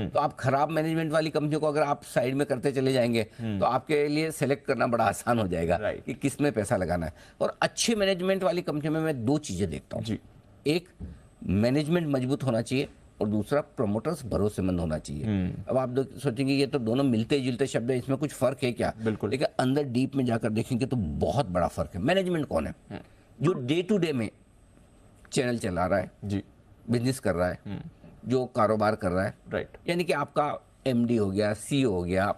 तो आप खराब मैनेजमेंट वाली कंपनियों को अगर आप साइड में करते चले जाएंगे तो आपके लिए सेलेक्ट करना बड़ा आसान हो जाएगा कि किस में पैसा लगाना है। और अच्छी मैनेजमेंट वाली कंपनी में मैं दो चीजें देखता हूँ जी। एक, मैनेजमेंट मजबूत होना चाहिए और दूसरा, प्रमोटर्स भरोसेमंद होना चाहिए। अब आप सोचेंगे ये तो दोनों मिलते जुलते शब्द है, इसमें कुछ फर्क है क्या? बिल्कुल। लेकिन अंदर डीप में जाकर देखेंगे तो बहुत बड़ा फर्क है। मैनेजमेंट कौन है? जो डे टू डे में चैनल चला रहा है जी, बिजनेस कर रहा है, जो कारोबार कर रहा है, राइट, यानी कि आपका एमडी हो गया, सीईओ हो गया,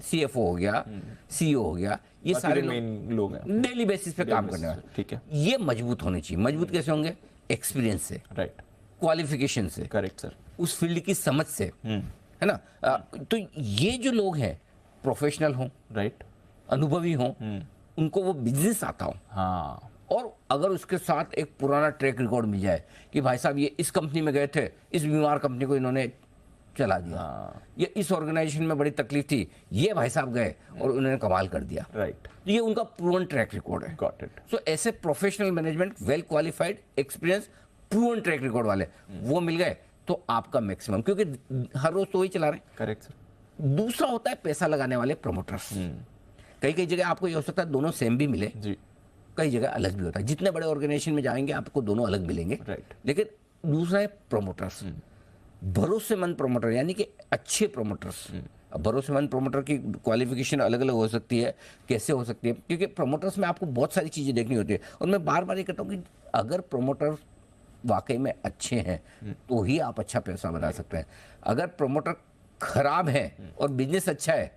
सीएफओ हो गया, सीईओ हो गया, ये सारे मेन लोग हैं डेली बेसिस पे काम करने वाले, ठीक है, ये मजबूत होने चाहिए। मजबूत कैसे होंगे? एक्सपीरियंस से, राइट, क्वालिफिकेशन से, करेक्ट सर, उस फील्ड की समझ से, है ना? तो ये जो लोग हैं प्रोफेशनल हों, राइट, अनुभवी हों, उनको वो बिजनेस आता हो, हाँ, और अगर उसके साथ एक पुराना ट्रैक रिकॉर्ड मिल जाए कि भाई साहब ये इस कंपनी में गए थे, इस बीमार कंपनी को इन्होंने चला दिया, ये इस ऑर्गेनाइजेशन में बड़ी तकलीफ थी, ये भाई साहब गए और उन्होंने कमाल कर दिया, राइट, ये उनका प्रूवन ट्रैक रिकॉर्ड है। Got it. सो ऐसे professional management, well qualified, experience, proven track record वाले वो मिल गए तो आपका मैक्सिमम, क्योंकि हर रोज तो वही चला रहे हैं। Correct sir. दूसरा होता है पैसा लगाने वाले प्रमोटर्स। कई कई जगह आपको ये हो सकता है दोनों सेम भी मिले, जी, कई जगह अलग भी होता है। जितने बड़े ऑर्गेनाइजेशन में जाएंगे आपको दोनों अलग मिलेंगे, राइट, लेकिन दूसरा है प्रमोटर्स, भरोसेमंद प्रमोटर, यानी कि अच्छे प्रमोटर्स। अब भरोसेमंद प्रमोटर की क्वालिफिकेशन अलग अलग हो सकती है, कैसे हो सकती है, क्योंकि प्रमोटर्स में आपको बहुत सारी चीज़ें देखनी होती है। और मैं बार बार ये कहता हूँ कि अगर प्रमोटर वाकई में अच्छे हैं तो ही आप अच्छा पैसा बना सकते हैं। अगर प्रमोटर खराब है और बिजनेस अच्छा है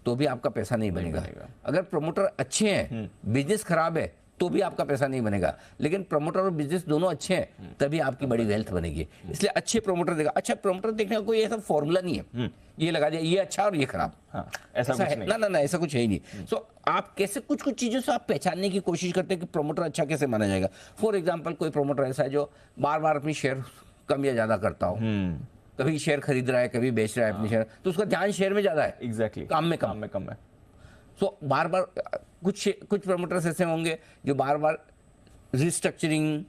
तो भी आपका पैसा नहीं बनेगा। अगर प्रमोटर अच्छे हैं, बिजनेस खराब है, तो भी आपका पैसा नहीं बनेगा। लेकिन प्रमोटर और बिजनेस दोनों अच्छे हैं तभी आपकी बड़ी वेल्थ बनेगी। इसलिए अच्छे प्रमोटर देखा। अच्छा, प्रमोटर देखने का कोई ऐसा फॉर्मूला नहीं है ये लगा दिया ये अच्छा और ये खराब, हाँ, ऐसा कुछ है नहीं। ना, ऐसा कुछ है ही नहीं। सो आप कैसे कुछ कुछ चीजों से आप पहचानने की कोशिश करते हैं कि प्रमोटर अच्छा कैसे माना जाएगा। फॉर एग्जाम्पल, कोई प्रमोटर ऐसा है जो बार बार अपनी शेयर कम या ज्यादा करता हो, कभी शेयर खरीद रहा है, कभी बेच रहा है अपनी शेयर, तो उसका ध्यान शेयर में ज्यादा है, एग्जैक्टली, काम में कम है। सो बार बार कुछ प्रमोटर्स ऐसे होंगे जो बार बार रिस्ट्रक्चरिंग,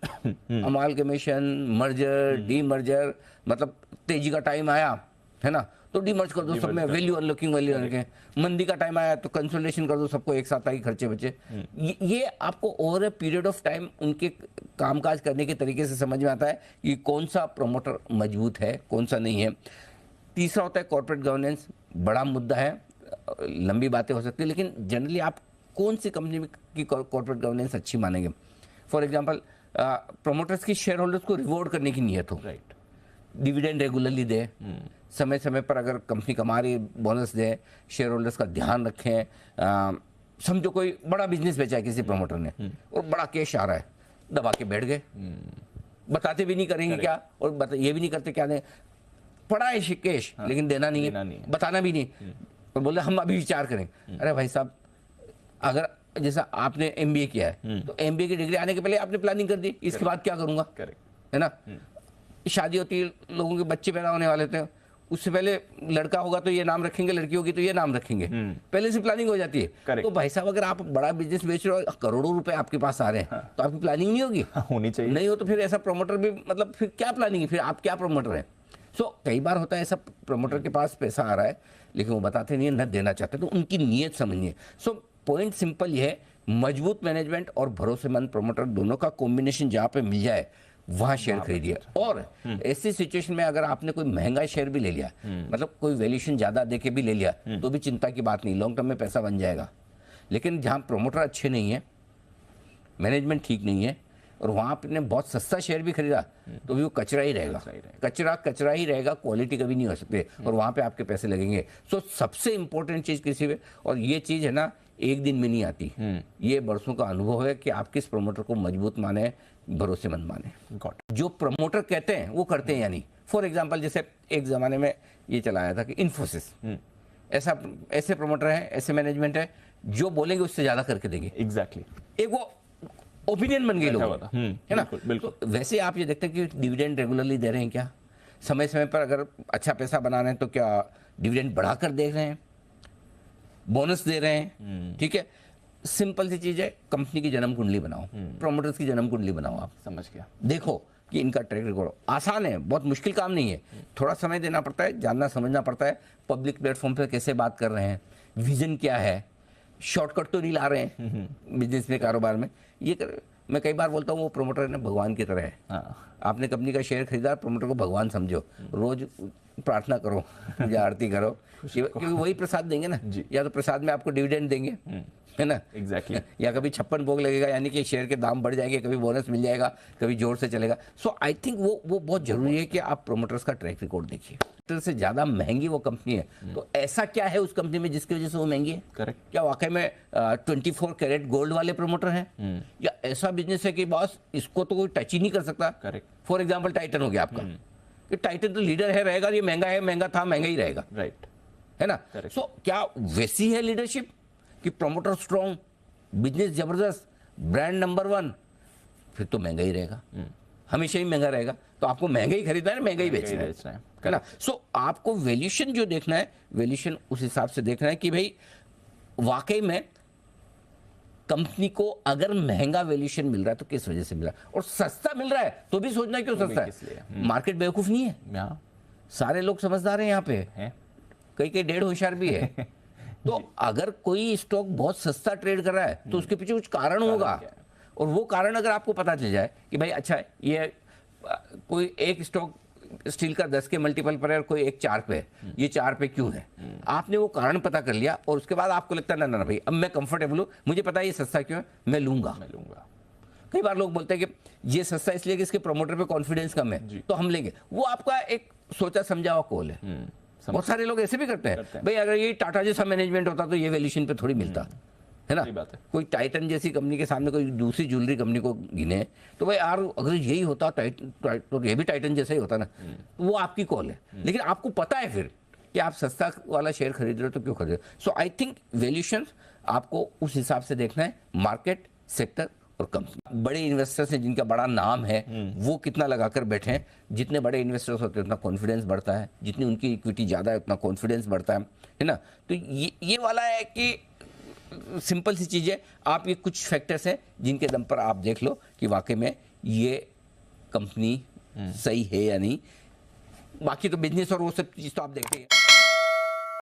अमालगमेशन, मर्जर, डीमर्जर, मतलब तेजी का टाइम आया है ना तो डीमर्ज कर दो, सब में वैल्यू अनलॉकिंग, वैल्यू अनलॉकिंग। मंदी का टाइम आया तो कंसोलिडेशन कर दो, सबको एक साथ ताकि खर्चे बचे। ये आपको over a period of time उनके कामकाज करने के तरीके से समझ में आता है कि कौन सा प्रमोटर मजबूत है, कौन सा नहीं है। तीसरा होता है कॉर्पोरेट गवर्नेंस। बड़ा मुद्दा है, लंबी बातें हो सकती है, लेकिन जनरली आप कौन सी कंपनी की कॉर्पोरेट गवर्नेंस अच्छी मानेंगे। फॉर एग्जांपल, प्रमोटर्स की शेयर होल्डर्स को रिवॉर्ड करने की नीयत हो, राइट, डिविडेंड रेगुलरली दे, समय समय पर अगर कंपनी कमा रही बोनस दे, शेयर होल्डर्स का ध्यान रखें। समझो कोई बड़ा बिजनेस बेचा है किसी प्रमोटर ने और बड़ा कैश आ रहा है, दबा के बैठ गए, बताते भी नहीं करेंगे क्या, और ये भी नहीं करते क्या दें, पड़ा है कैश लेकिन देना नहीं है, बताना भी नहीं, और बोले हम अभी विचार करें। अरे भाई साहब, अगर जैसा आपने एमबीए किया है तो एमबीए की डिग्री आने के पहले आपने प्लानिंग कर दी, इसके बाद क्या करूंगा, है ना। शादी होती है, लोगों के बच्चे पैदा होने वाले थे, उससे पहले लड़का होगा तो ये नाम रखेंगे, लड़की होगी तो ये नाम रखेंगे, पहले से प्लानिंग हो जाती है। तो भाई साहब, अगर आप बड़ा बिजनेस बेच रहे हो, करोड़ों रुपए आपके पास आ रहे हैं, तो आपकी प्लानिंग नहीं होगी, होनी चाहिए। नहीं हो तो फिर ऐसा प्रमोटर भी, मतलब फिर क्या प्लानिंग है, फिर आप क्या प्रमोटर है। सो कई बार होता है ऐसा, प्रमोटर के पास पैसा आ रहा है लेकिन वो बताते नहीं है, न देना चाहते, तो उनकी नीयत समझिए। सो पॉइंट सिंपल ये है, मजबूत मैनेजमेंट और भरोसेमंद प्रमोटर दोनों का कॉम्बिनेशन जहां पे मिल जाए वहां शेयर खरीदिए। और ऐसी सिचुएशन में अगर आपने कोई महंगा शेयर भी ले लिया, मतलब कोई वैल्यूएशन ज्यादा देके भी ले लिया, तो भी चिंता की बात नहीं, लॉन्ग टर्म में पैसा बन जाएगा। लेकिन जहां प्रमोटर अच्छे नहीं है, मैनेजमेंट ठीक नहीं है, और वहां आपने बहुत सस्ता शेयर भी खरीदा तो भी वो कचरा ही रहेगा, कचरा ही रहेगा, क्वालिटी कभी नहीं हो सकती, और वहां पे आपके पैसे लगेंगे। सो सबसे इंपॉर्टेंट चीज किसी में, और ये चीज है ना एक दिन में नहीं आती, ये बरसों का अनुभव है कि आप किस प्रमोटर को मजबूत माने, भरोसेमंद माने। जो प्रमोटर कहते हैं वो करते हैं या नहीं। फॉर एग्जाम्पल, जैसे एक जमाने में ये चलाया था कि इन्फोसिस, ऐसे प्रमोटर है, ऐसे मैनेजमेंट है जो बोलेंगे उससे ज्यादा करके देंगे। एग्जैक्टली, एक वो ओपिनियन बन गई लोगों का, है ना। बिल्कुल। तो वैसे आप ये देखते हैं कि डिविडेंड रेगुलरली दे रहे हैं क्या, समय समय पर अगर अच्छा पैसा बना रहे हैं तो क्या डिविडेंड बढ़ाकर दे रहे हैं, बोनस दे रहे हैं, ठीक है। सिंपल सी चीज है, कंपनी की जन्म कुंडली बनाओ, प्रमोटर्स की जन्म कुंडली बनाओ, आप समझ गया। देखो कि इनका ट्रैक रिकॉर्ड आसान है, बहुत मुश्किल काम नहीं है, थोड़ा समय देना पड़ता है, जानना समझना पड़ता है, पब्लिक प्लेटफॉर्म पे कैसे बात कर रहे हैं, विजन क्या है, शॉर्टकट तो नहीं ला रहे हैं बिजनेस में, कारोबार में। मैं कई बार बोलता हूँ वो प्रोमोटर ने भगवान की तरह है। आपने कंपनी का शेयर खरीदा, प्रोमोटर को भगवान समझो, रोज प्रार्थना करो, पूजा आरती करो, क्योंकि वही प्रसाद देंगे ना, या तो प्रसाद में आपको डिविडेंड देंगे, है ना, एग्जैक्टली या कभी 56 भोग लगेगा, यानी कि शेयर के दाम बढ़ जाएंगे, कभी बोनस मिल जाएगा, कभी जोर से चलेगा। सो आई थिंक वो बहुत जरूरी है कि आप प्रोमोटर्स का ट्रैक रिकॉर्ड देखिए। से ज़्यादा महंगी वो कंपनी है, तो ऐसा क्या है उस कंपनी में जिसकी वजह से वो महंगी है? करेक्ट। क्या वाकई में 24 कैरेट गोल्ड वाले प्रोमोटर हैं, या ऐसा बिजनेस है कि बॉस इसको तो कोई टच ही नहीं कर सकता? करेक्ट। फॉर एग्जाम्पल टाइटन हो गया आपका, कि टाइटन तो लीडर है, रहेगा, ये महंगा है, महंगा था, महंगा ही रहेगा, राइट, है ना। Correct. सो क्या वैसी है लीडरशिप कि प्रोमोटर स्ट्रॉन्ग, बिजनेस जबरदस्त, ब्रांड नंबर 1, फिर तो महंगा ही रहेगा, हमेशा ही महंगा रहेगा, तो आपको महंगा ही खरीदना है, महंगा ही बेचना है ना। सो आपको वैल्यूएशन जो देखना है, वैल्यूएशन उस हिसाब से देखना है कि भाई वाकई में कंपनी को अगर महंगा वैल्यूएशन मिल रहा है तो किस वजह से मिल रहा है, और सस्ता मिल रहा है तो भी सोचना क्यों सस्ता है। मार्केट बेवकूफ नहीं है, सारे लोग समझदार हैं यहाँ पे, कई डेढ़ होशियार भी है। तो अगर कोई स्टॉक बहुत सस्ता ट्रेड कर रहा है तो उसके पीछे कुछ कारण होगा, और वो कारण अगर आपको पता चल जाए कि भाई अच्छा ये कोई एक स्टॉक स्टील का 10 के मल्टीपल पर है और कोई एक 4 पे है, ये 4 पे क्यों है, आपने वो कारण पता कर लिया, और उसके बाद आपको लगता है ना ना भाई अब मैं कंफर्टेबल हूँ, मुझे पता है ये सस्ता क्यों है, मैं लूंगा। कई बार लोग बोलते हैं कि ये सस्ता इसलिए कि इसके प्रमोटर पे कॉन्फिडेंस कम है तो हम लेंगे, वो आपका एक सोचा समझा हुआ कॉल है। बहुत सारे लोग ऐसे भी करते हैं, भाई अगर ये टाटा जैसा मैनेजमेंट होता तो ये वैल्यूएशन पे थोड़ी मिलता, है ना। बात है। कोई टाइटन जैसी कंपनी के सामने कोई दूसरी ज्वेलरी कंपनी को गिने तो भाई यार अगर यही होता तो ये भी टाइटन जैसा ही होता ना, तो वो आपकी कॉल है, लेकिन आपको पता है फिर कि आप सस्ता वाला शेयर खरीद रहे हो तो क्यों खरीद रहे हो। सो आई थिंक वैल्यूएशन आपको उस हिसाब से देखना है, मार्केट, सेक्टर और कंपनी। बड़े इन्वेस्टर्स हैं जिनका बड़ा नाम है, वो कितना लगाकर बैठे हैं, जितने बड़े इन्वेस्टर्स होते हैं उतना कॉन्फिडेंस बढ़ता है, जितनी उनकी इक्विटी ज़्यादा है उतना कॉन्फिडेंस बढ़ता है ना। तो ये वाला है कि सिंपल सी चीज़ है, आप ये कुछ फैक्टर्स हैं जिनके दम पर आप देख लो कि वाकई में ये कंपनी सही है या नहीं। बाकी तो बिजनेस और वो सब चीज़ तो आप देखेंगे।